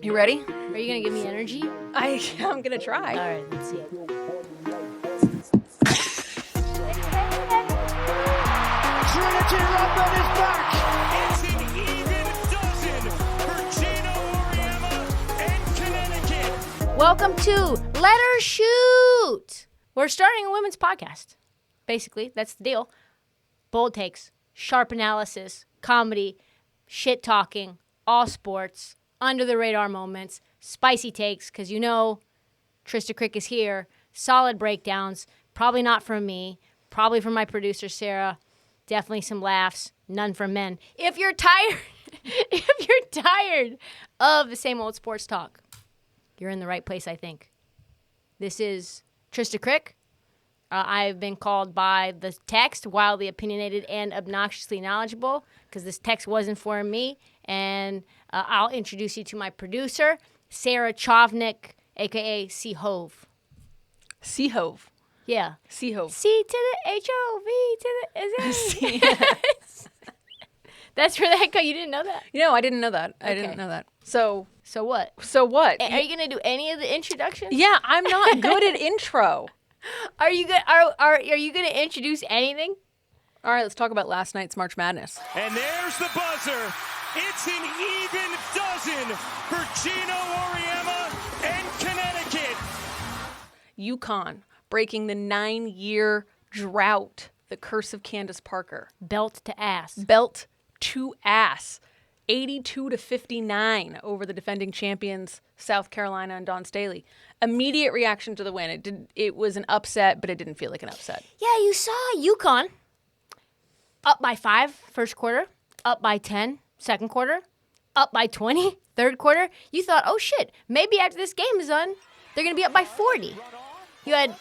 You ready? Are you going to give me energy? I'm going to try. All right, let's see it. Trinity Rodman is back. It's an even dozen for Gino Auriemma and Connecticut. Welcome to Let Her Shoot. We're starting a women's podcast. Basically, that's the deal. Bold takes, sharp analysis, comedy, shit talking, all sports, under the radar moments, spicy takes, because you know Trista Crick is here, solid breakdowns, probably not from me, probably from my producer Sarah, definitely some laughs, none from men. If you're tired, of the same old sports talk, you're in the right place, I think. This is Trista Crick. I've been called by the text wildly opinionated and obnoxiously knowledgeable because this text wasn't for me. And I'll introduce you to my producer, Sarah Chovnik, a.k.a. C-Hove. C-Hove. Yeah. C-Hove. C to the H-O-V to the... Is that That's where that go. You didn't know that? No, I didn't know that. I Okay. didn't know that. So what? what? Are you going to do any of the introductions? Yeah, I'm not good at intro. Are you good? Are you going to introduce anything? All right, let's talk about last night's March Madness. And there's the buzzer. It's an even dozen for Gino Auriemma and Connecticut. UConn breaking the 9-year drought, the curse of Candace Parker. Belt to ass. Belt to ass. 82-59 over the defending champions, South Carolina and Dawn Staley. Immediate reaction to the win. It was an upset, but it didn't feel like an upset. Yeah, you saw UConn up by 5 first quarter, up by 10 second quarter, up by 20 third quarter. You thought, oh shit, maybe after this game is done, they're going to be up by 40. You had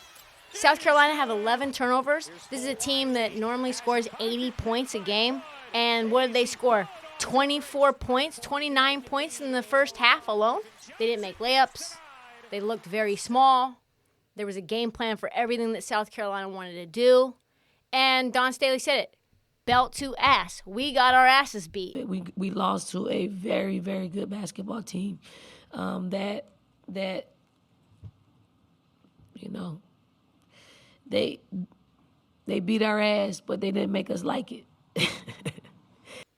South Carolina have 11 turnovers. This is a team that normally scores 80 points a game. And what did they score? 24 points, 29 points in the first half alone. They didn't make layups. They looked very small. There was a game plan for everything that South Carolina wanted to do. And Dawn Staley said it, belt to ass. We got our asses beat. We lost to a very, very good basketball team that you know, they beat our ass, but they didn't make us like it.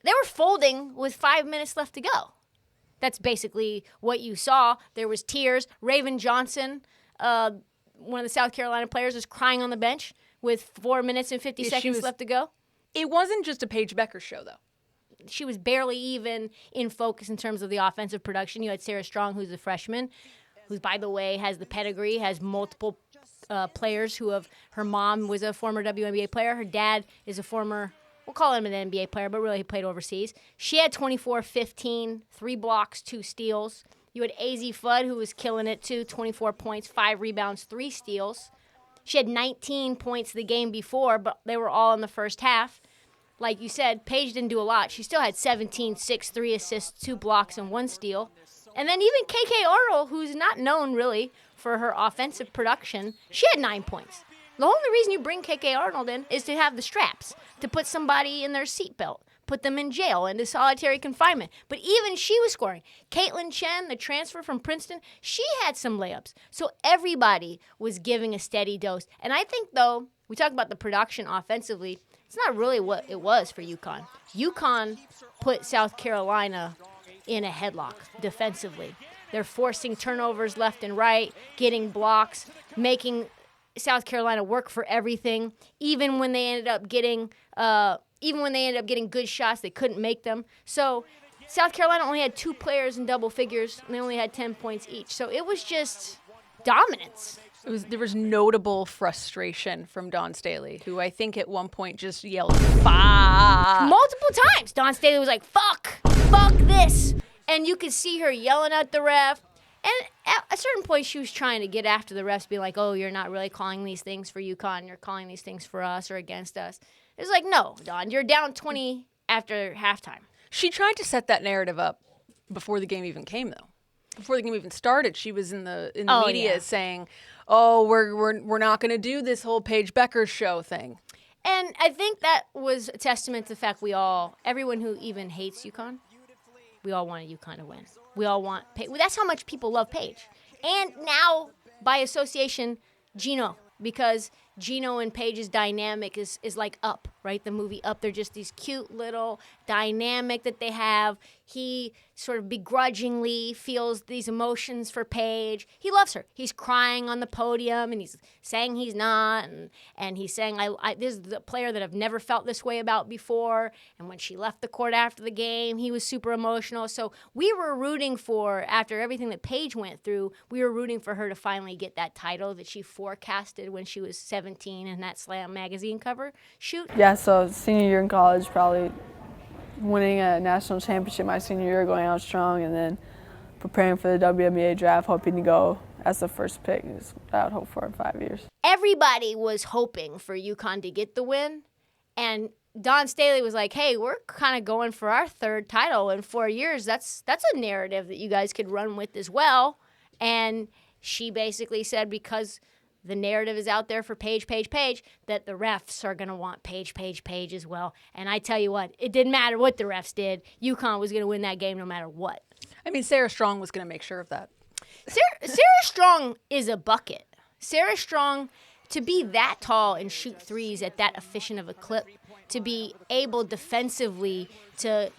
They were folding with 5 minutes left to go. That's basically what you saw. There was tears. Raven Johnson, one of the South Carolina players, was crying on the bench with 4 minutes and 50 seconds left to go. It wasn't just a Paige Bueckers show, though. She was barely even in focus in terms of the offensive production. You had Sarah Strong, who's a freshman, who, by the way, has the pedigree, has multiple players who have, her mom was a former WNBA player. Her dad is a former, we'll call him an NBA player, but really he played overseas. She had 24, 15, 3 blocks, 2 steals. You had AZ Fudd, who was killing it too, 24 points, 5 rebounds, 3 steals. She had 19 points the game before, but they were all in the first half. Like you said, Paige didn't do a lot. She still had 17, 6, 3 assists, 2 blocks, and 1 steal. And then even KK Arnold, who's not known really for her offensive production, she had 9 points. The only reason you bring KK Arnold in is to have the straps, to put somebody in their seatbelt, put them in jail, into solitary confinement. But even she was scoring. Caitlin Chen, the transfer from Princeton, she had some layups. So everybody was giving a steady dose. And I think, though, we talk about the production offensively, it's not really what it was for UConn. UConn put South Carolina in a headlock defensively. They're forcing turnovers left and right, getting blocks, making South Carolina work for everything. Even when they ended up getting good shots, they couldn't make them. So South Carolina only had 2 players in double figures, and they only had 10 points each. So it was just dominance. There was notable frustration from Dawn Staley, who I think at one point just yelled, "Fuck!" Multiple times. Dawn Staley was like, fuck this. And you could see her yelling at the ref. And at a certain point, she was trying to get after the refs, being like, oh, you're not really calling these things for UConn. You're calling these things for us or against us. It's like, no, Dawn, you're down 20 after halftime. She tried to set that narrative up before the game even came, though. Before the game even started, she was in the media saying, "Oh, we're not going to do this whole Paige Bueckers show thing." And I think that was a testament to the fact everyone who even hates UConn, we all wanted UConn to win. We all want Paige. Well, that's how much people love Paige. And now, by association, Gino, because Gino and Paige's dynamic is like Up, right? The movie Up. They're just these cute little dynamic that they have. He sort of begrudgingly feels these emotions for Paige. He loves her. He's crying on the podium, and he's saying he's not, and he's saying, this is the player that I've never felt this way about before. And when she left the court after the game, he was super emotional. So we were rooting for, after everything that Paige went through, we were rooting for her to finally get that title that she forecasted when she was 17 in that Slam magazine cover shoot. Yeah, so senior year in college, probably winning a national championship my senior year, going out strong, and then preparing for the WNBA draft, hoping to go as the first pick is what I would hope for in 5 years. Everybody was hoping for UConn to get the win, and Dawn Staley was like, hey, we're kind of going for our third title in 4 years. That's a narrative that you guys could run with as well. And she basically said, because the narrative is out there for Paige, that the refs are going to want Paige as well. And I tell you what, it didn't matter what the refs did. UConn was going to win that game no matter what. I mean, Sarah Strong was going to make sure of that. Sarah Strong is a bucket. Sarah Strong, to be that tall and shoot threes at that efficient of a clip, to be able defensively to,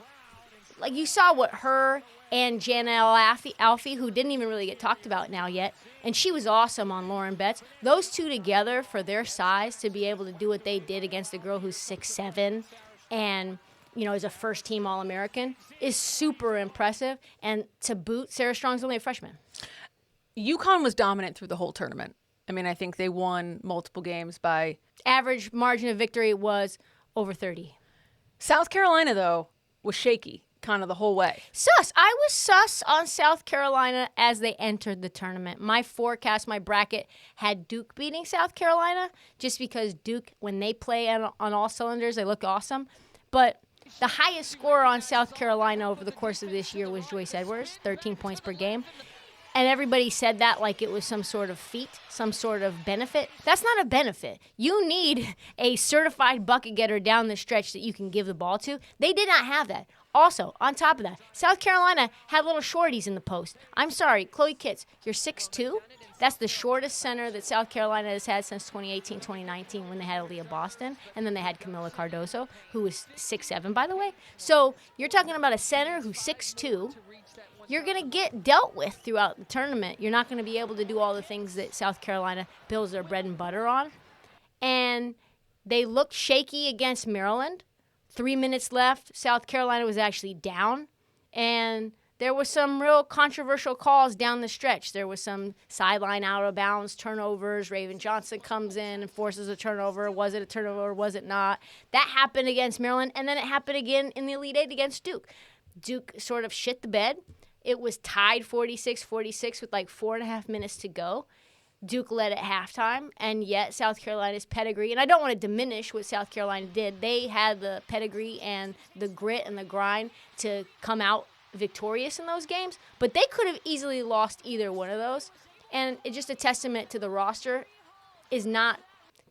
like you saw what her and Janelle Alfie, who didn't even really get talked about now yet, and she was awesome on Lauren Betts. Those two together, for their size, to be able to do what they did against a girl who's 6'7", and is a first-team All-American, is super impressive. And to boot, Sarah Strong's only a freshman. UConn was dominant through the whole tournament. I mean, I think they won multiple games by... Average margin of victory was over 30. South Carolina, though, was shaky kind of the whole way. Sus. I was sus on South Carolina as they entered the tournament. My forecast, my bracket, had Duke beating South Carolina just because Duke, when they play on all cylinders, they look awesome. But the highest scorer on South Carolina over the course of this year was Joyce Edwards, 13 points per game. And everybody said that like it was some sort of feat, some sort of benefit. That's not a benefit. You need a certified bucket getter down the stretch that you can give the ball to. They did not have that. Also, on top of that, South Carolina had little shorties in the post. I'm sorry, Chloe Kitts, you're 6'2". That's the shortest center that South Carolina has had since 2018, 2019 when they had Aaliyah Boston. And then they had Camila Cardoso, who was 6'7", by the way. So you're talking about a center who's 6'2". You're going to get dealt with throughout the tournament. You're not going to be able to do all the things that South Carolina builds their bread and butter on. And they looked shaky against Maryland. 3 minutes left. South Carolina was actually down. And there were some real controversial calls down the stretch. There was some sideline out of bounds turnovers. Raven Johnson comes in and forces a turnover. Was it a turnover or was it not? That happened against Maryland. And then it happened again in the Elite Eight against Duke. Duke sort of shit the bed. It was tied 46-46 with like 4.5 minutes to go. Duke led at halftime, and yet South Carolina's pedigree, and I don't want to diminish what South Carolina did. They had the pedigree and the grit and the grind to come out victorious in those games, but they could have easily lost either one of those. And it's just a testament to the roster is not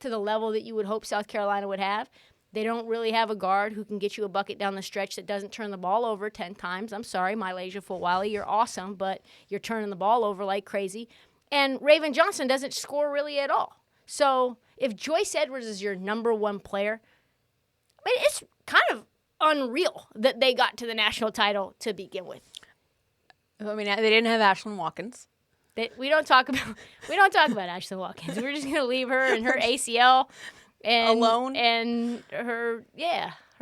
to the level that you would hope South Carolina would have. They don't really have a guard who can get you a bucket down the stretch that doesn't turn the ball over 10 times. I'm sorry, Mylasia Fulwiley, you're awesome, but you're turning the ball over like crazy. And Raven Johnson doesn't score really at all. So if Joyce Edwards is your number one player, I mean, it's kind of unreal that they got to the national title to begin with. I mean, they didn't have Ashlyn Watkins. We don't talk about Ashlyn Watkins. We're just going to leave her and her ACL alone, and her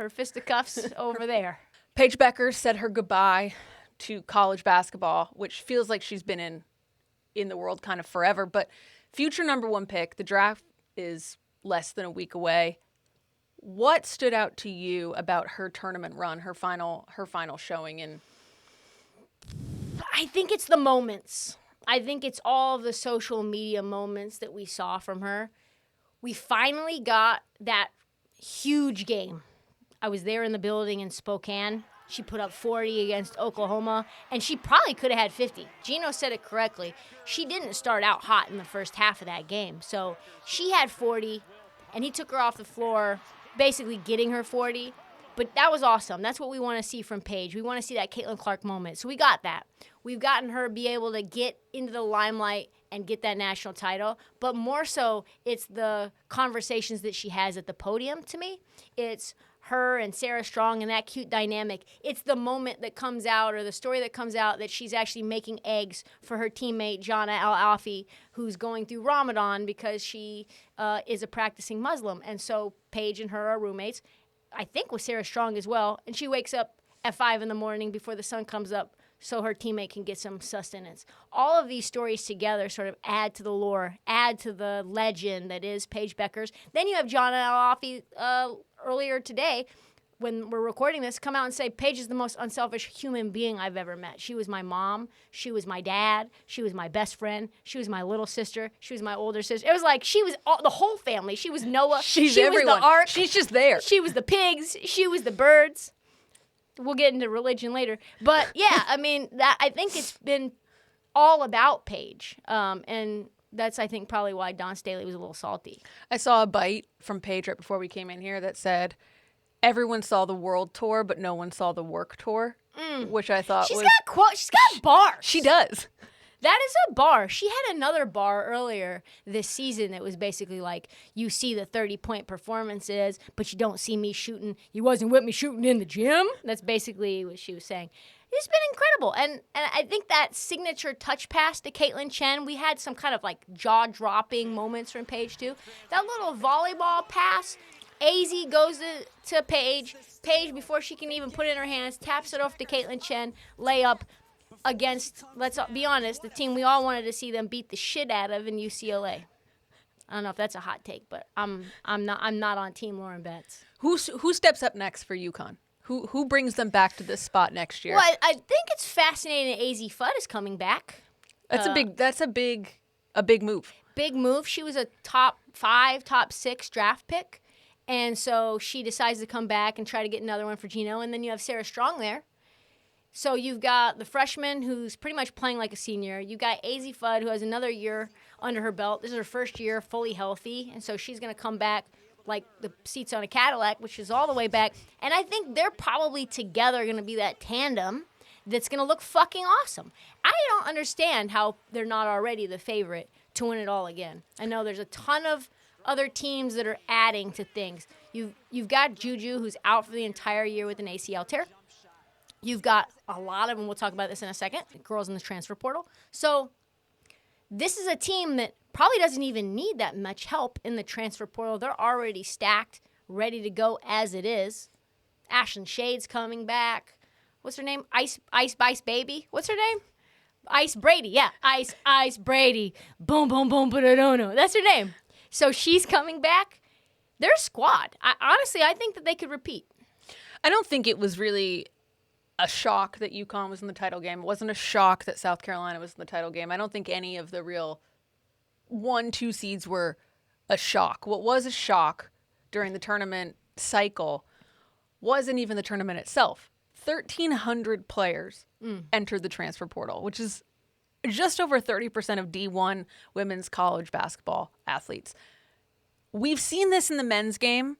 fisticuffs over there. Paige Bueckers said her goodbye to college basketball, which feels like she's been in the world kind of forever. But future number one pick, the draft is less than a week away. What stood out to you about her tournament run, her final showing in? I think it's the moments. I think it's all of the social media moments that we saw from her. We finally got that huge game. I was there in the building in Spokane. She put up 40 against Oklahoma, and she probably could have had 50. Gino said it correctly. She didn't start out hot in the first half of that game. So she had 40, and he took her off the floor, basically getting her 40. But that was awesome. That's what we want to see from Paige. We want to see that Caitlin Clark moment. So we got that. we've gotten her be able to get into the limelight and get that national title. But more so, it's the conversations that she has at the podium to me. It's her and Sarah Strong and that cute dynamic. It's the moment that comes out or the story that comes out that she's actually making eggs for her teammate, Jana Al-Afi, who's going through Ramadan because she is a practicing Muslim. And so Paige and her are roommates, I think with Sarah Strong as well. And she wakes up at 5 in the morning before the sun comes up so her teammate can get some sustenance. All of these stories together sort of add to the lore, add to the legend that is Paige Bueckers. Then you have Jana Al-Afi earlier today, when we're recording this, come out and say, Paige is the most unselfish human being I've ever met. She was my mom. She was my dad. She was my best friend. She was my little sister. She was my older sister. It was like she was the whole family. She was Noah. She's Was everyone. the ark. She's just there. She was the pigs. She was the birds. We'll get into religion later. But, yeah, I mean, I think it's been all about Paige. And that's, I think, probably why Don Staley was a little salty. I saw a bite from Paige right before we came in here that said, everyone saw the world tour, but no one saw the work tour, which I thought She's was... she's got bars. She does. That is a bar. She had another bar earlier this season that was basically like, you see the 30-point performances, but you don't see me shooting. You wasn't with me shooting in the gym. That's basically what she was saying. It's been incredible. And I think that signature touch pass to Caitlin Chen, we had some kind of like jaw-dropping moments from Paige too. That little volleyball pass, AZ goes to Paige. Paige, before she can even put it in her hands, taps it off to Caitlin Chen, layup against, let's be honest, the team we all wanted to see them beat the shit out of in UCLA. I don't know if that's a hot take, but I'm not on Team Lauren Betts. Who steps up next for UConn? Who brings them back to this spot next year? Well, I think it's fascinating that AZ Fudd is coming back. That's a big move. Big move. She was a top 5, top 6 draft pick. And so she decides to come back and try to get another one for Gino. And then you have Sarah Strong there. So you've got the freshman who's pretty much playing like a senior. You've got AZ Fudd, who has another year under her belt. This is her first year fully healthy. And so she's going to come back like the seats on a Cadillac, which is all the way back. And I think they're probably together going to be that tandem that's going to look fucking awesome. I don't understand how they're not already the favorite to win it all again. I know there's a ton of other teams that are adding to things. You've got Juju, who's out for the entire year with an ACL tear. You've got a lot of them. We'll talk about this in a second. Girls in the transfer portal. So this is a team that probably doesn't even need that much help in the transfer portal. They're already stacked, ready to go as it is. Ashlyn Shade's coming back. What's her name? Ice Baby. What's her name? Ice Brady. Yeah, Ice Brady. Boom, boom, boom, ba-da-da-da. That's her name. So she's coming back. They're a squad. Honestly, I think that they could repeat. I don't think it was really a shock that UConn was in the title game. It wasn't a shock that South Carolina was in the title game. I don't think any of the real 1-2 seeds were a shock. What was a shock during the tournament cycle wasn't even the tournament itself. 1,300 players entered the transfer portal, which is just over 30% of D1 women's college basketball athletes. We've seen this in the men's game.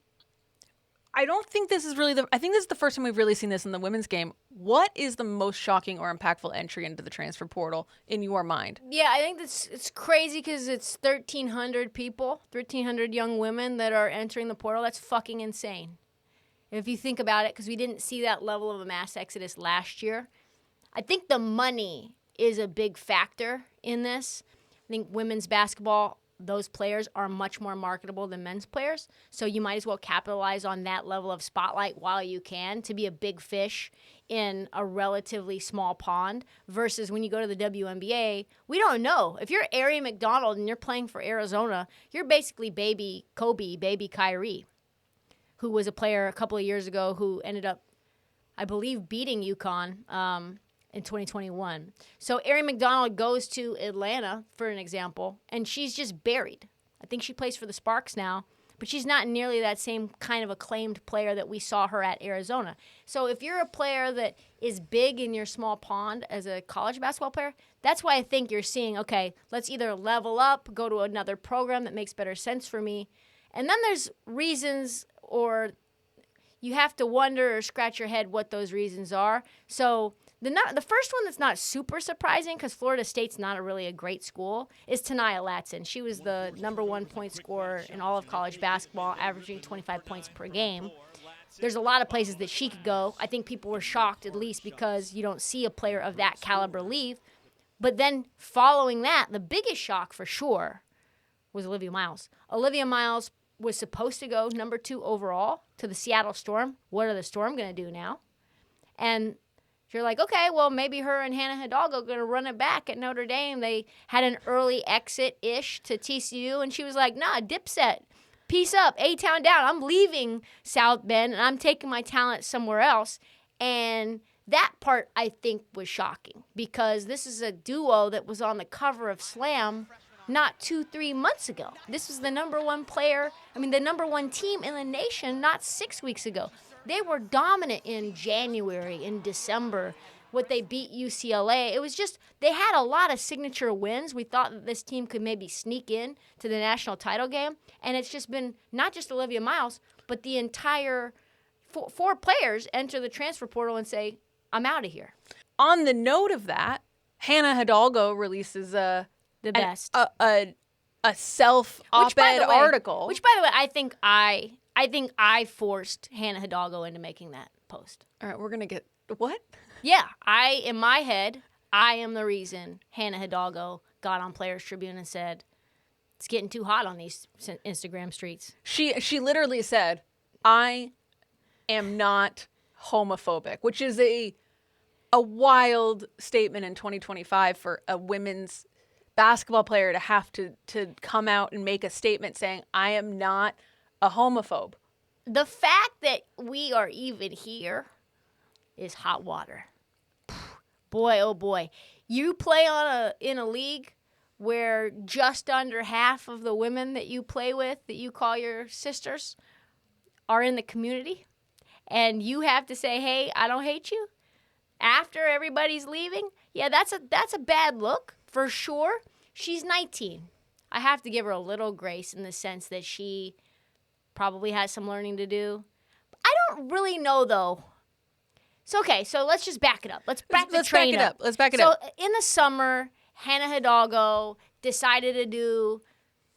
I don't think this is really I think this is the first time we've really seen this in the women's game. What is the most shocking or impactful entry into the transfer portal in your mind? Yeah, I think it's crazy because it's 1,300 people, 1,300 young women that are entering the portal. That's fucking insane. If you think about it, because we didn't see that level of a mass exodus last year. I think the money is a big factor in this. I think women's basketball, those players are much more marketable than men's players. So you might as well capitalize on that level of spotlight while you can to be a big fish in a relatively small pond versus when you go to the WNBA, we don't know. If you're Ari McDonald and you're playing for Arizona, you're basically baby Kobe, baby Kyrie, who was a player a couple of years ago who ended up, I believe, beating UConn in 2021. So Ari McDonald goes to Atlanta, for an example, and she's just buried. I think she plays for the Sparks now, but she's not nearly that same kind of acclaimed player that we saw her at Arizona. So if you're a player that is big in your small pond as a college basketball player, that's why I think you're seeing, okay, let's either level up, go to another program that makes better sense for me. And then there's reasons, or you have to wonder or scratch your head what those reasons are. So The first one that's not super surprising because Florida State's not really a great school is Tanaya Latson. She was the #1 point scorer in all of college basketball, averaging 25 points per game. There's a lot of places that she could go. I think people were shocked, at least because you don't see a player of that caliber leave. But then following that, the biggest shock for sure was Olivia Miles. Olivia Miles was supposed to go #2 overall to the Seattle Storm. What are the Storm going to do now? And you're like, okay, well, maybe her and Hannah Hidalgo are going to run it back at Notre Dame. They had an early exit-ish to TCU, and she was like, nah, dipset. Peace up, A-Town down. I'm leaving South Bend, and I'm taking my talent somewhere else. And that part, I think, was shocking because this is a duo that was on the cover of Slam not 2-3 months ago. This was the #1 player, the #1 team in the nation not 6 weeks ago. They were dominant in January, in December, what they beat UCLA. It was just, they had a lot of signature wins. We thought that this team could maybe sneak in to the national title game. And it's just been not just Olivia Miles, but the entire four players enter the transfer portal and say, I'm out of here. On the note of that, Hannah Hidalgo releases a self op-ed article. Which, by the way, I think I forced Hannah Hidalgo into making that post. All right, we're going to get... What? Yeah, in my head, I am the reason Hannah Hidalgo got on Players Tribune and said, it's getting too hot on these Instagram streets. She literally said, I am not homophobic, which is a wild statement in 2025 for a women's basketball player to have to come out and make a statement saying, I am not a homophobe. The fact that we are even here is hot water. Boy, oh boy. You play in a league where just under half of the women that you play with, that you call your sisters, are in the community, and you have to say, hey, I don't hate you, after everybody's leaving, yeah, that's a bad look, for sure. She's 19. I have to give her a little grace in the sense that she probably has some learning to do. I don't really know, though. So, okay, so let's just back it up. Let's back it up. Let's back it up. So, in the summer, Hannah Hidalgo decided to do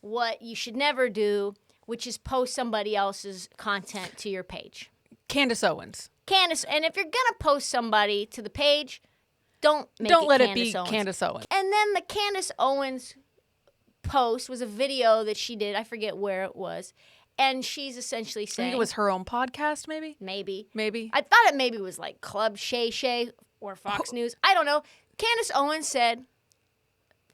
what you should never do, which is post somebody else's content to your page. Candace Owens. And if you're going to post somebody to the page, don't let it be Owens. Candace Owens. And then the Candace Owens post was a video that she did. I forget where it was. And she's essentially saying... I think it was her own podcast, maybe? Maybe. I thought it maybe was like Club Shay Shay or Fox News. I don't know. Candace Owens said,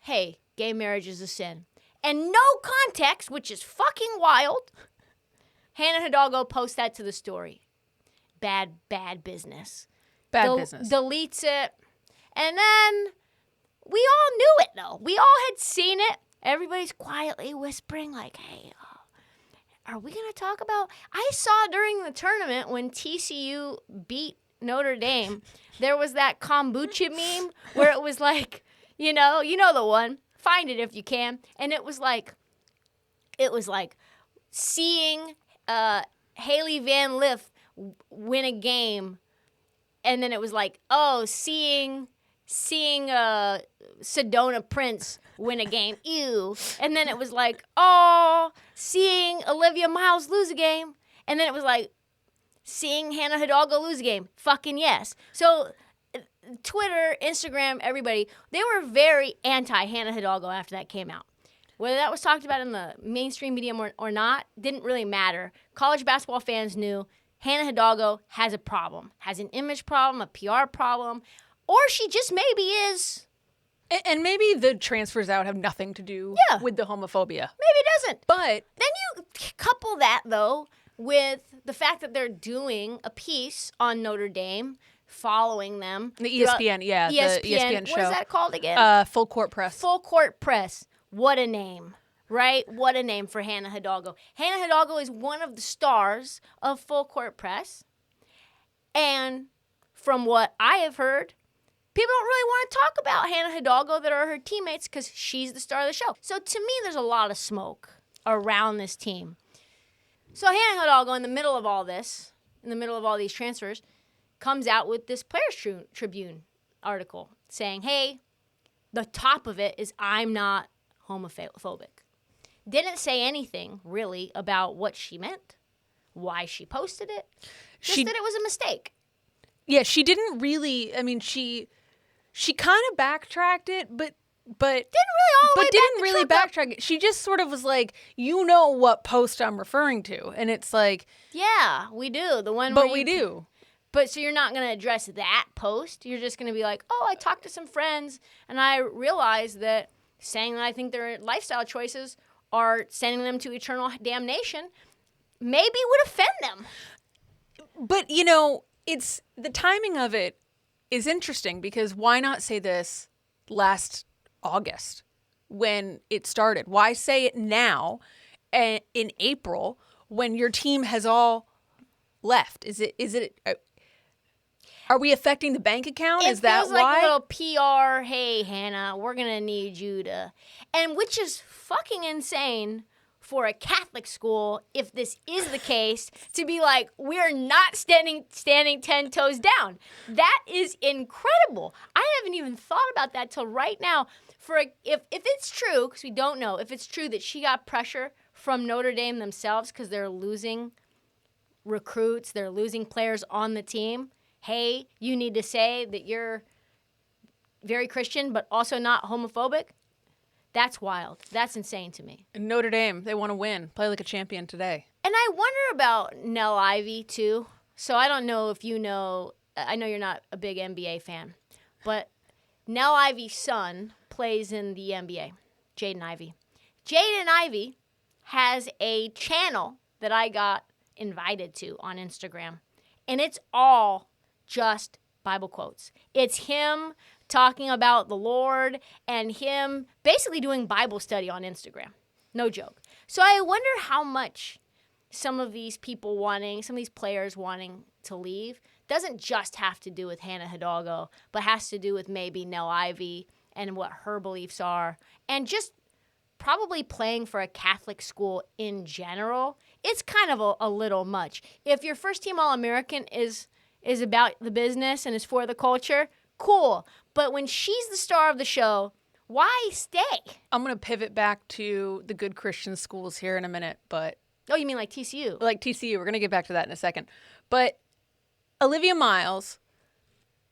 hey, gay marriage is a sin. And no context, which is fucking wild, Hannah Hidalgo posts that to the story. Bad business. Bad business. Deletes it. And then we all knew it, though. We all had seen it. Everybody's quietly whispering like, hey, are we going to talk about... I saw during the tournament when TCU beat Notre Dame, there was that kombucha meme where it was like, you know the one. Find it if you can. And it was like seeing Haley Van Lith win a game, and then it was like, seeing Sedona Prince win a game, ew. And then it was like, seeing Olivia Miles lose a game. And then it was like, seeing Hannah Hidalgo lose a game, fucking yes. So Twitter, Instagram, everybody, they were very anti-Hannah Hidalgo after that came out. Whether that was talked about in the mainstream medium or not, didn't really matter. College basketball fans knew Hannah Hidalgo has a problem, has an image problem, a PR problem, or she just maybe is. And maybe the transfers out have nothing to do with the homophobia. Maybe it doesn't. But then you couple that, though, with the fact that they're doing a piece on Notre Dame, following them. The ESPN, the ESPN show. What is that called again? Full Court Press. Full Court Press. What a name, right? What a name for Hannah Hidalgo. Hannah Hidalgo is one of the stars of Full Court Press. And from what I have heard, people don't really want to talk about Hannah Hidalgo that are her teammates because she's the star of the show. So to me, there's a lot of smoke around this team. So Hannah Hidalgo, in the middle of all this, in the middle of all these transfers, comes out with this Players Tribune article saying, hey, the top of it is I'm not homophobic. Didn't say anything really about what she meant, why she posted it, just that it was a mistake. Yeah, she didn't really. I mean, she kind of backtracked it, but didn't really backtrack it. She just sort of was like, you know what post I'm referring to, and it's like, yeah, we do the one. But we do. But so you're not going to address that post. You're just going to be like, oh, I talked to some friends, and I realized that saying that I think their lifestyle choices are sending them to eternal damnation maybe would offend them. But, it's the timing of it is interesting because why not say this last August when it started? Why say it now in April when your team has all left? Are we affecting the bank account? Is that why? It feels why? like a little PR, hey, Hannah, we're going to need you to... And which is fucking insane for a Catholic school, if this is the case, to be like, we're not standing 10 toes down. That is incredible. I haven't even thought about that till right now. If it's true, because we don't know, if it's true that she got pressure from Notre Dame themselves because they're losing recruits, they're losing players on the team, hey, you need to say that you're very Christian but also not homophobic. That's wild. That's insane to me. And Notre Dame, they want to win. Play like a champion today. And I wonder about Nell Ivy, too. So I don't know if you know. I know you're not a big NBA fan. But Nell Ivy's son plays in the NBA, Jaden Ivey. Jaden Ivey has a channel that I got invited to on Instagram. And it's all just Bible quotes. It's him talking about the Lord and him basically doing Bible study on Instagram. No joke. So I wonder how much some of these players wanting to leave doesn't just have to do with Hannah Hidalgo, but has to do with maybe Nell Ivy and what her beliefs are. And just probably playing for a Catholic school in general, it's kind of a little much. If your first team All-American is about the business and is for the culture, cool. But when she's the star of the show, why stay? I'm going to pivot back to the good Christian schools here in a minute, but... Oh, you mean like TCU? Like TCU. We're going to get back to that in a second. But Olivia Miles,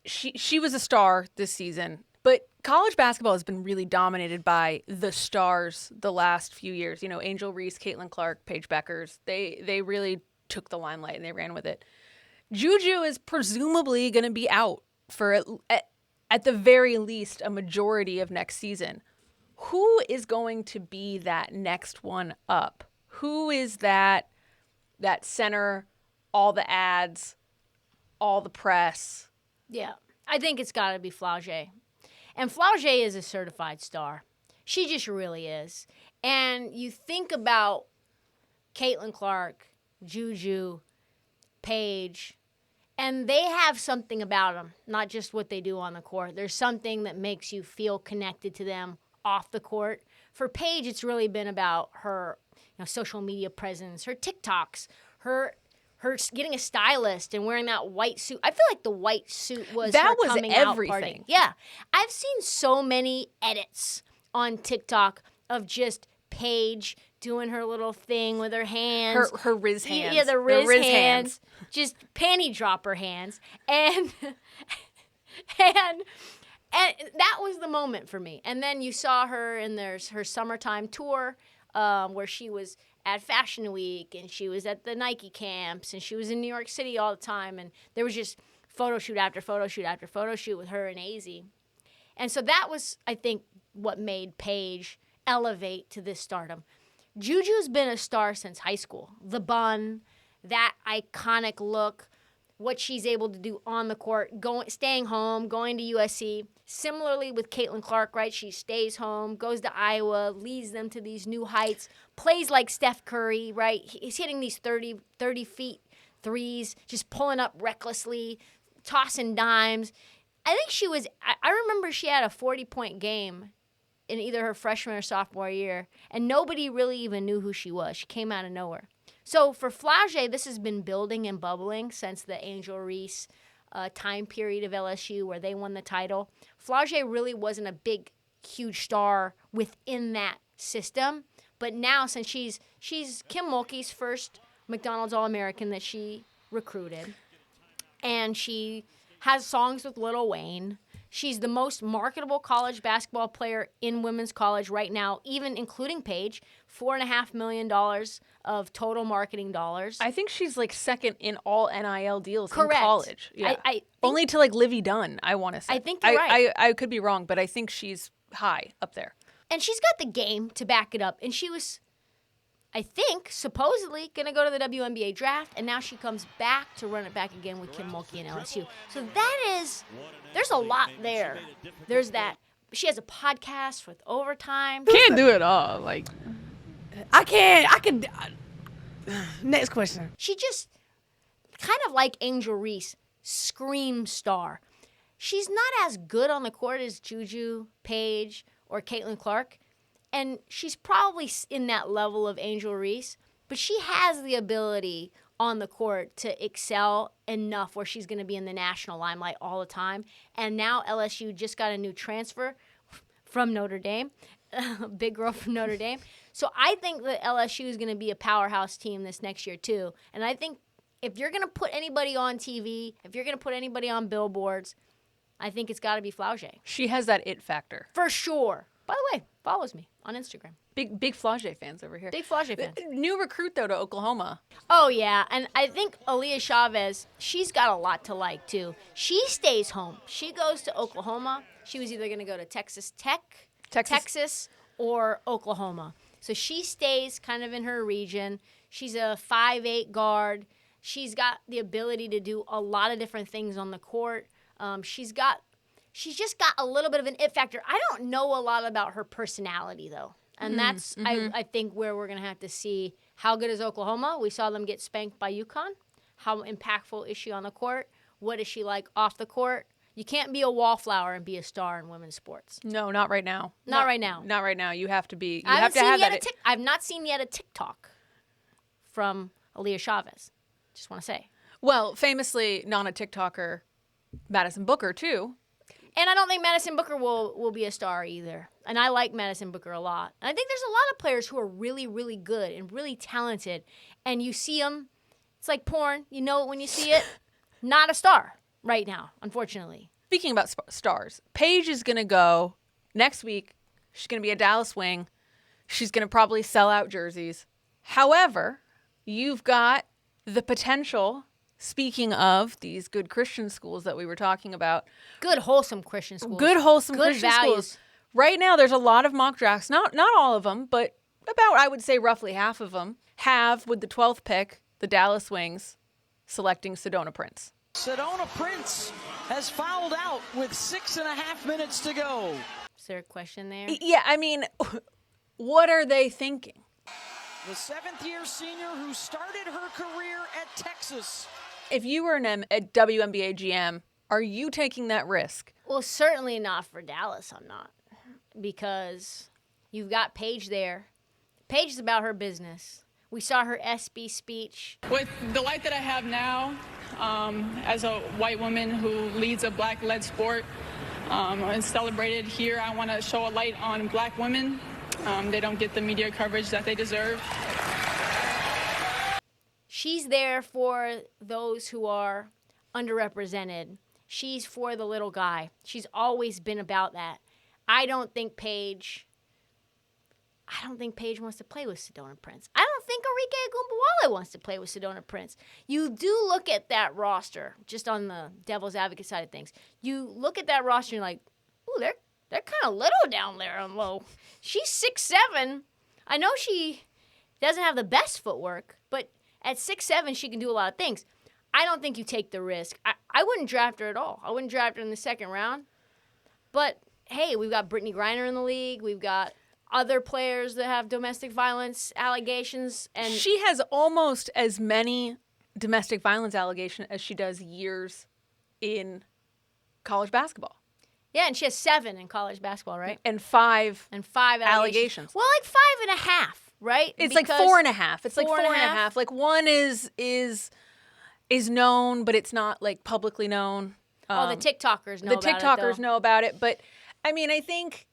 she was a star this season, but college basketball has been really dominated by the stars the last few years. Angel Reese, Caitlin Clark, Paige Bueckers, they really took the limelight and they ran with it. Juju is presumably going to be out for at the very least a majority of next season. Who is going to be that next one up? Who is that center, all the ads, all the press? Yeah, I think it's got to be Flau'jae. And Flau'jae is a certified star. She just really is. And you think about Caitlin Clark, Juju, Paige, and they have something about them, not just what they do on the court. There's something that makes you feel connected to them off the court. For Paige, it's really been about her social media presence, her TikToks, her getting a stylist and wearing that white suit. I feel like the white suit was her coming out party. Yeah. I've seen so many edits on TikTok of just Paige doing her little thing with her hands. Her Riz hands. Yeah, the Riz hands. Just panty dropper hands. And that was the moment for me. And then you saw her in her summertime tour where she was at Fashion Week and she was at the Nike camps and she was in New York City all the time. And there was just photo shoot after photo shoot after photo shoot with her and AZ. And so that was, I think, what made Paige elevate to this stardom. Juju's been a star since high school. The bun, that iconic look, what she's able to do on the court, staying home, going to USC. Similarly with Caitlin Clark, right? She stays home, goes to Iowa, leads them to these new heights, plays like Steph Curry, right? He's hitting these 30 feet threes, just pulling up recklessly, tossing dimes. I think I remember she had a 40-point game in either her freshman or sophomore year, and nobody really even knew who she was. She came out of nowhere. So for Flau'jae, this has been building and bubbling since the Angel Reese time period of LSU where they won the title. Flau'jae really wasn't a big, huge star within that system. But now, since she's Kim Mulkey's first McDonald's All-American that she recruited, and she has songs with Lil Wayne. She's the most marketable college basketball player in women's college right now, even including Paige. $4.5 million of total marketing dollars. I think she's like second in all NIL deals Correct. in college. Yeah. I think, only to like Livy Dunn, I want to say. I think you're right. I could be wrong, but I think she's high up there. And she's got the game to back it up. And she was, I think, supposedly going to go to the WNBA draft, and now she comes back to run it back again with Kim Mulkey and LSU. So there's a lot there. There's that. She has a podcast with Overtime. Can't do it all. Like, I can. Next question. She just, kind of like Angel Reese, scream star. She's not as good on the court as Juju, Paige, or Caitlin Clark. And she's probably in that level of Angel Reese, but she has the ability on the court to excel enough where she's going to be in the national limelight all the time. And now LSU just got a new transfer from Notre Dame, big girl from Notre Dame. So I think that LSU is going to be a powerhouse team this next year too. And I think if you're going to put anybody on TV, if you're going to put anybody on billboards, I think it's got to be Flau'jae. She has that it factor. For sure. By the way, follows me on Instagram. Big Flau'jae fans over here. Big Flau'jae fans. New recruit, though, to Oklahoma. Oh, yeah. And I think Aaliyah Chavez, she's got a lot to like, too. She stays home. She goes to Oklahoma. She was either going to go to Texas Tech, Texas, or Oklahoma. So she stays kind of in her region. She's a 5'8" guard. She's got the ability to do a lot of different things on the court. She's just got a little bit of an it factor. I don't know a lot about her personality, though. And that's, I think, where we're going to have to see how good is Oklahoma. We saw them get spanked by UConn. How impactful is she on the court? What is she like off the court? You can't be a wallflower and be a star in women's sports. No, not right now. Not right now. Not right now. You have to be. I've not seen yet a TikTok from Aaliyah Chavez. Just want to say. Well, famously, not a TikToker, Madison Booker, too. And I don't think Madison Booker will be a star either. And I like Madison Booker a lot. And I think there's a lot of players who are really, really good and really talented. And you see them, it's like porn. You know it when you see it. Not a star right now, unfortunately. Speaking about stars, Paige is going to go next week. She's going to be a Dallas Wing. She's going to probably sell out jerseys. However, you've got the potential. Speaking of these good Christian schools that we were talking about. Good, wholesome Christian schools. Good, wholesome Christian values. schools. Right now, there's a lot of mock drafts. Not all of them, but about, I would say, roughly half of them have, with the 12th pick, the Dallas Wings selecting Sedona Prince. Sedona Prince has fouled out with 6.5 minutes to go. Is there a question there? Yeah, I mean, what are they thinking? The 7th-year senior who started her career at Texas. If you were a WNBA GM, are you taking that risk? Well, certainly not for Dallas, I'm not. Because you've got Paige there. Paige is about her business. We saw her SB speech. With the light that I have now, as a white woman who leads a black-led sport and celebrated here, I want to show a light on black women. They don't get the media coverage that they deserve. She's there for those who are underrepresented. She's for the little guy. She's always been about that. I don't think Paige wants to play with Sedona Prince. I don't think Arike Agumbawale wants to play with Sedona Prince. You do look at that roster, just on the devil's advocate side of things. You look at that roster and you're like, ooh, they're kind of little down there on low. She's 6'7". I know she doesn't have the best footwork, but at 6'7", she can do a lot of things. I don't think you take the risk. I wouldn't draft her at all. I wouldn't draft her in the second round. But, hey, we've got Brittany Griner in the league. We've got other players that have domestic violence allegations. And she has almost as many domestic violence allegations as she does years in college basketball. Yeah, and she has 7 in college basketball, right? And 5 allegations. Well, like 5.5, right? It's because like 4.5. It's like 4.5. Like one is is known, but it's not like publicly known. The TikTokers know about it. The TikTokers know about it. But I mean, I think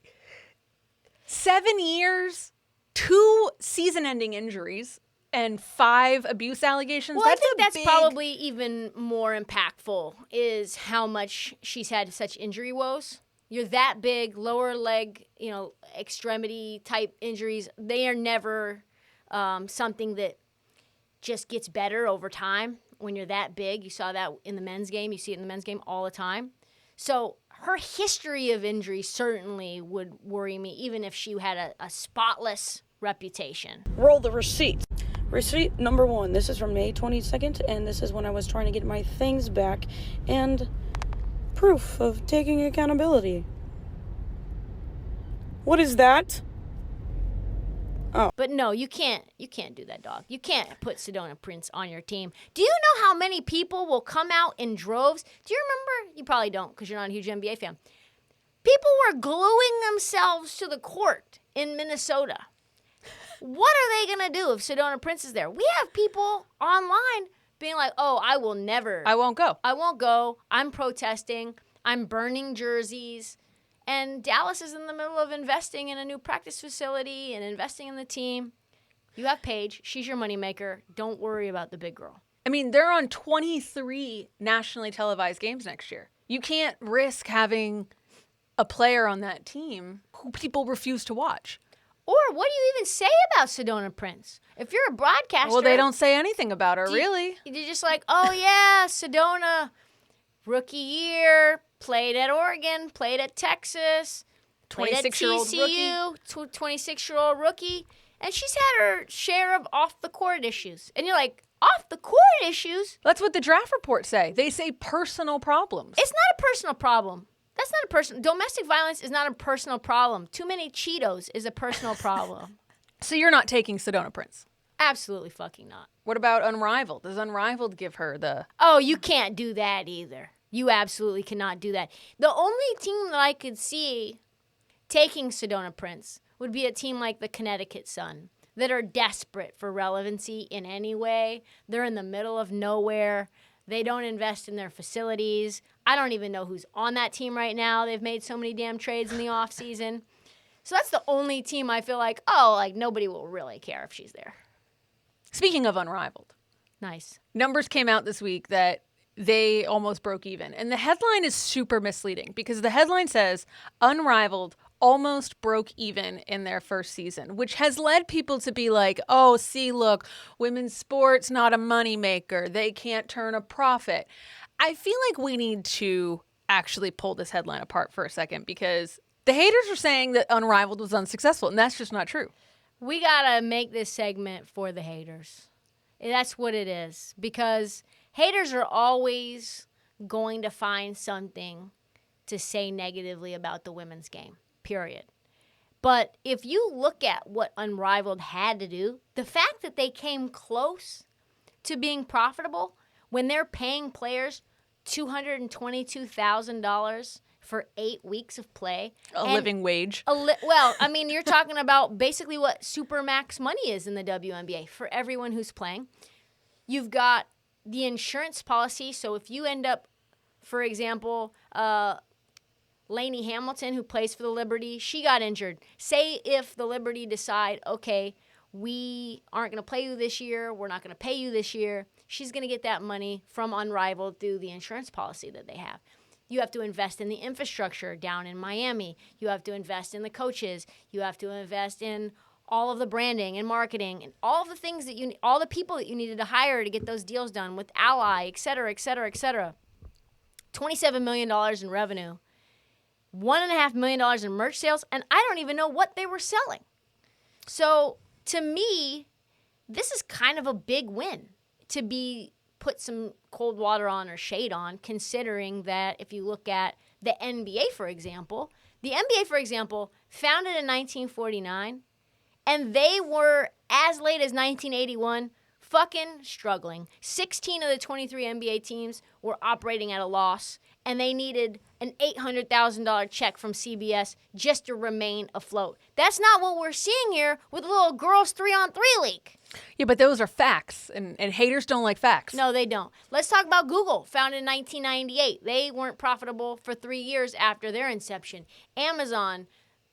7 years, 2 season-ending injuries, and 5 abuse allegations. Well, I think that's probably even more impactful is how much she's had such injury woes. You're that big, lower leg, extremity type injuries. They are never something that just gets better over time when you're that big. You saw that in the men's game. You see it in the men's game all the time. So her history of injury certainly would worry me, even if she had a spotless reputation. Roll the receipt. Receipt number 1. This is from May 22nd, and this is when I was trying to get my things back and proof of taking accountability. What is that? Oh. But no, you can't do that, dog. You can't put Sedona Prince on your team. Do you know how many people will come out in droves? Do you remember? You probably don't because you're not a huge NBA fan. People were gluing themselves to the court in Minnesota. What are they going to do if Sedona Prince is there? We have people online being like, oh, I won't go. I won't go. I'm protesting. I'm burning jerseys. And Dallas is in the middle of investing in a new practice facility and investing in the team. You have Paige. She's your moneymaker. Don't worry about the big girl. I mean, they're on 23 nationally televised games next year. You can't risk having a player on that team who people refuse to watch. Or what do you even say about Sedona Prince? If you're a broadcaster... Well, they don't say anything about her, really. You're just like, oh, yeah, Sedona, rookie year, played at Oregon, played at Texas, played at TCU, 26-year-old rookie. And she's had her share of off-the-court issues. And you're like, off-the-court issues? That's what the draft reports say. They say personal problems. It's not a personal problem. That's not a personal... Domestic violence is not a personal problem. Too many Cheetos is a personal problem. So you're not taking Sedona Prince? Absolutely fucking not. What about Unrivaled? Does Unrivaled give her the... Oh, you can't do that either. You absolutely cannot do that. The only team that I could see taking Sedona Prince would be a team like the Connecticut Sun that are desperate for relevancy in any way. They're in the middle of nowhere. They don't invest in their facilities. I don't even know who's on that team right now. They've made so many damn trades in the offseason. So that's the only team I feel like, nobody will really care if she's there. Speaking of Unrivaled. Nice. Numbers came out this week that they almost broke even. And the headline is super misleading because the headline says Unrivaled almost broke even in their first season, which has led people to be like, oh, see, look, women's sports, not a moneymaker. They can't turn a profit. I feel like we need to actually pull this headline apart for a second because the haters are saying that Unrivaled was unsuccessful, and that's just not true. We got to make this segment for the haters. That's what it is because haters are always going to find something to say negatively about the women's game. Period. But if you look at what Unrivaled had to do, the fact that they came close to being profitable when they're paying players $222,000 for 8 weeks of play. A living wage. You're talking about basically what Supermax money is in the WNBA for everyone who's playing. You've got the insurance policy. So if you end up, for example, Lainey Hamilton, who plays for the Liberty, she got injured. Say if the Liberty decide, okay, we aren't going to play you this year, we're not going to pay you this year, she's going to get that money from Unrivaled through the insurance policy that they have. You have to invest in the infrastructure down in Miami. You have to invest in the coaches. You have to invest in all of the branding and marketing and all of the things that all the people that you needed to hire to get those deals done with Ally, et cetera, et cetera, et cetera. $27 million in revenue. $1.5 million in merch sales, and I don't even know what they were selling. So, to me, this is kind of a big win to put some cold water on or shade on, considering that if you look at the NBA, for example, founded in 1949, and they were, as late as 1981, fucking struggling. 16 of the 23 NBA teams were operating at a loss, and they needed an $800,000 check from CBS just to remain afloat. That's not what we're seeing here with the little girls 3-on-3 league. Yeah, but those are facts, and haters don't like facts. No, they don't. Let's talk about Google, founded in 1998. They weren't profitable for 3 years after their inception. Amazon,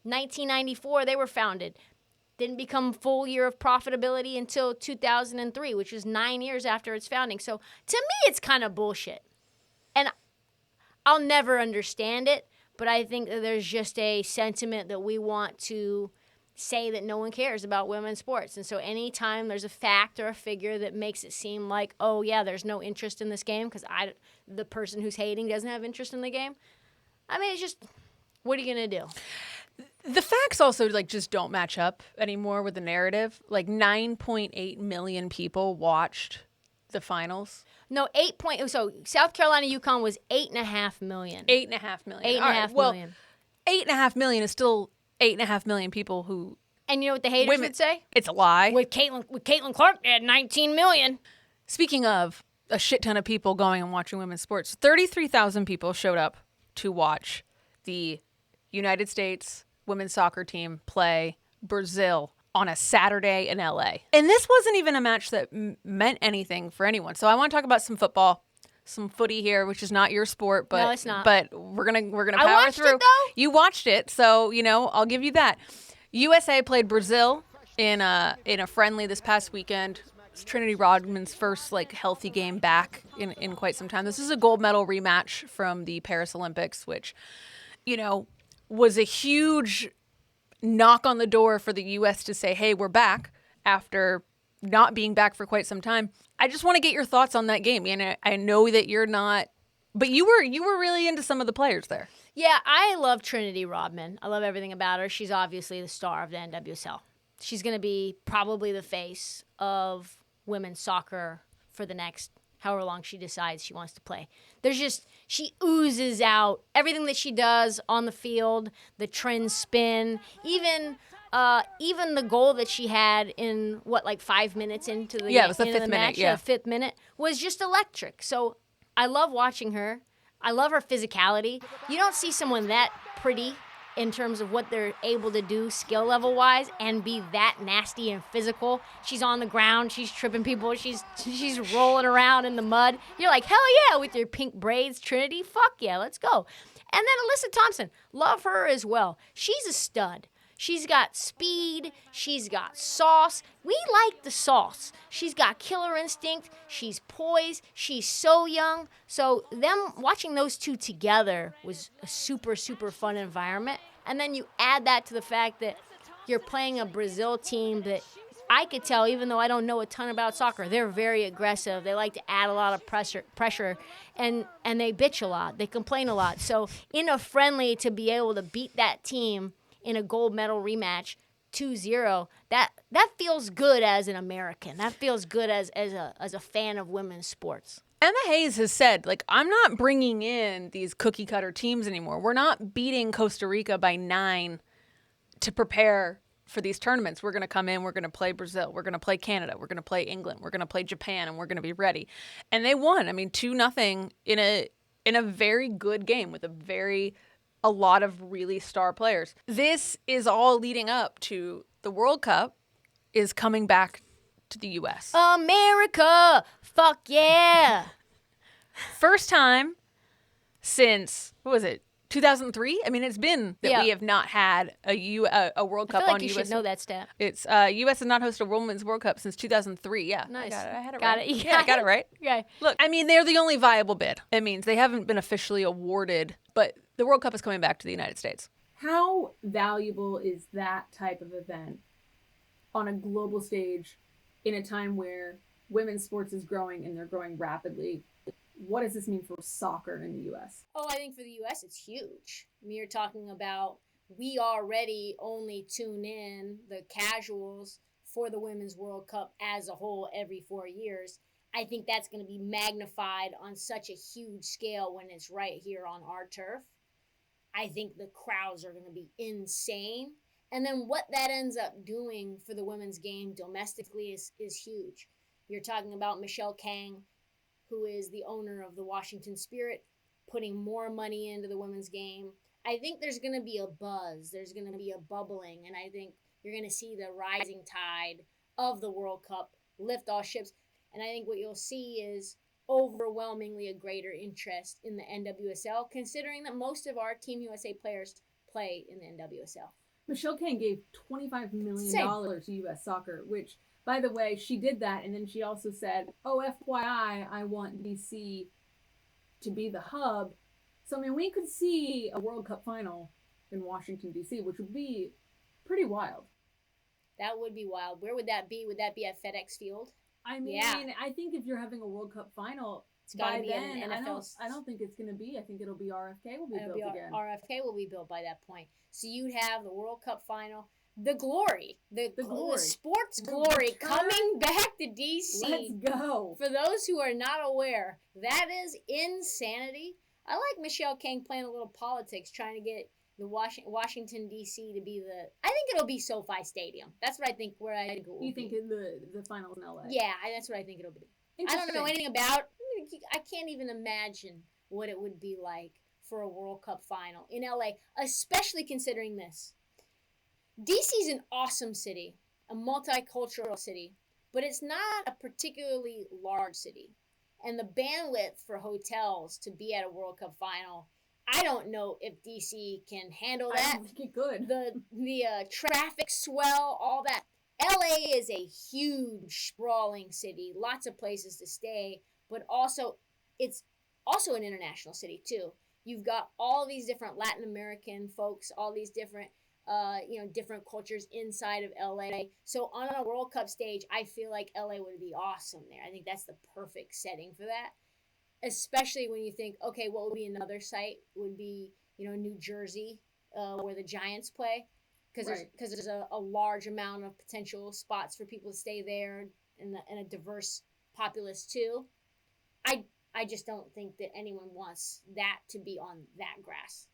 1994, they were founded. Didn't become full year of profitability until 2003, which was 9 years after its founding. So to me, it's kind of bullshit. And I'll never understand it, but I think that there's just a sentiment that we want to say that no one cares about women's sports. And so anytime there's a fact or a figure that makes it seem like, oh, yeah, there's no interest in this game because the person who's hating doesn't have interest in the game, I mean, it's just, what are you going to do? The facts also just don't match up anymore with the narrative. 9.8 million people watched the finals. No, so South Carolina UConn was 8.5 million. 8.5 million. 8.5 million. 8.5 million is still 8.5 million people who. And you know what the haters would say? It's a lie. With Caitlin Clark, they had 19 million. Speaking of a shit ton of people going and watching women's sports, 33,000 people showed up to watch the United States women's soccer team play Brazil on a Saturday in LA. And this wasn't even a match that meant anything for anyone. So I want to talk about some football, some footy here, which is not your sport, but no, it's not. But we're gonna power through. I watched it, though. You watched it, so I'll give you that. USA played Brazil in a friendly this past weekend. It's Trinity Rodman's first healthy game back in quite some time. This is a gold medal rematch from the Paris Olympics, which was a huge knock on the door for the U.S. to say, hey, we're back after not being back for quite some time. I just want to get your thoughts on that game. And I know that you're not, but you were really into some of the players there. Yeah, I love Trinity Rodman. I love everything about her. She's obviously the star of the NWSL. She's going to be probably the face of women's soccer for the next however long she decides she wants to play. She oozes out everything that she does on the field, the trend spin, even the goal that she had in 5 minutes into the it was the fifth minute. match, Yeah, the fifth minute was just electric. So I love watching her. I love her physicality. You don't see someone that pretty in terms of what they're able to do skill level wise and be that nasty and physical. She's on the ground, she's tripping people, she's rolling around in the mud. You're like, hell yeah, with your pink braids, Trinity, fuck yeah, let's go. And then Alyssa Thompson, love her as well. She's a stud. She's got speed, she's got sauce. We like the sauce. She's got killer instinct, she's poised, she's so young. So watching those two together was a super, super fun environment. And then you add that to the fact that you're playing a Brazil team that I could tell, even though I don't know a ton about soccer, they're very aggressive. They like to add a lot of pressure, and they bitch a lot. They complain a lot. So in a friendly, to be able to beat that team in a gold medal rematch 2-0, that feels good as an American. That feels good as a fan of women's sports. Emma Hayes has said, I'm not bringing in these cookie cutter teams anymore. We're not beating Costa Rica by 9 to prepare for these tournaments. We're going to come in, we're going to play Brazil, we're going to play Canada, we're going to play England, we're going to play Japan, and we're going to be ready. And they won. 2-0 in a very good game with a lot of really star players. This is all leading up to the World Cup is coming back to the U.S. America! Fuck yeah! First time since, 2003? It's been that we have not had a World Cup I feel on you U.S. should know that stat. It's U.S. has not hosted a Women's World Cup since 2003. Yeah, nice. I had it got right. It. Yeah, I got it right. Yeah. Look, they're the only viable bid. It means they haven't been officially awarded, but the World Cup is coming back to the United States. How valuable is that type of event on a global stage in a time where women's sports is growing and they're growing rapidly? What does this mean for soccer in the U.S.? Oh, I think for the U.S. it's huge. You're talking about we already only tune in the casuals for the Women's World Cup as a whole every 4 years. I think that's going to be magnified on such a huge scale when it's right here on our turf. I think the crowds are going to be insane. And then what that ends up doing for the women's game domestically is huge. You're talking about Michelle Kang, who is the owner of the Washington Spirit, putting more money into the women's game. I think there's going to be a buzz. There's going to be a bubbling, and I think you're going to see the rising tide of the World Cup lift all ships. And I think what you'll see is overwhelmingly a greater interest in the NWSL, considering that most of our Team USA players play in the NWSL. Michelle Kane gave $25 million to U.S. Soccer, which, by the way, she did that, and then she also said, oh, FYI, I want D.C. to be the hub. So, I mean, we could see a World Cup final in Washington, D.C., which would be pretty wild. That would be wild. Where would that be? Would that be at FedEx Field? I mean, yeah. I think if you're having a World Cup final, it's gotta by be then, an NFL. I don't think it's going to be. I think it'll be RFK will be built again. RFK will be built by that point. So you'd have the World Cup final, the glory, the sports glory coming back to DC. Let's go. For those who are not aware, that is insanity. I like Michelle King playing a little politics, trying to get the Washington D.C. to be the. I think it'll be SoFi Stadium. That's what I think. Where I think it will You think the finals in LA? Yeah, that's what I think it'll be. I don't know anything about. I can't even imagine what it would be like for a World Cup final in LA, especially considering this. DC's an awesome city, a multicultural city, but it's not a particularly large city. And the bandwidth for hotels to be at a World Cup final, I don't know if DC can handle that. I don't think it could. The traffic swell, all that. LA is a huge, sprawling city, lots of places to stay, but also it's also an international city too. You've got all these different Latin American folks, all these different different cultures inside of LA. So on a World Cup stage, I feel like LA would be awesome there. I think that's the perfect setting for that. Especially when you think, okay, what would be another site? Would be, New Jersey, where the Giants play. Because there's a large amount of potential spots for people to stay there and a diverse populace too. I just don't think that anyone wants that to be on that grass.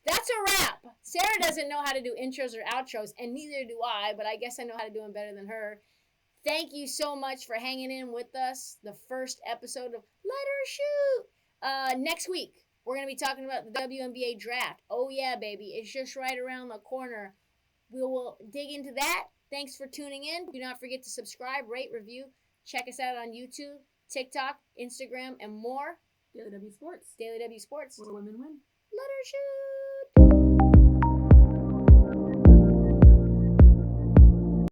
That's a wrap. Sarah doesn't know how to do intros or outros, and neither do I, but I guess I know how to do them better than her. Thank you so much for hanging in with us. The first episode of Let Her Shoot. Next week, we're going to be talking about the WNBA draft. Oh, yeah, baby. It's just right around the corner. We will dig into that. Thanks for tuning in. Do not forget to subscribe, rate, review. Check us out on YouTube, TikTok, Instagram, and more. Daily W Sports. Daily W Sports. Where women win. Let her shoot.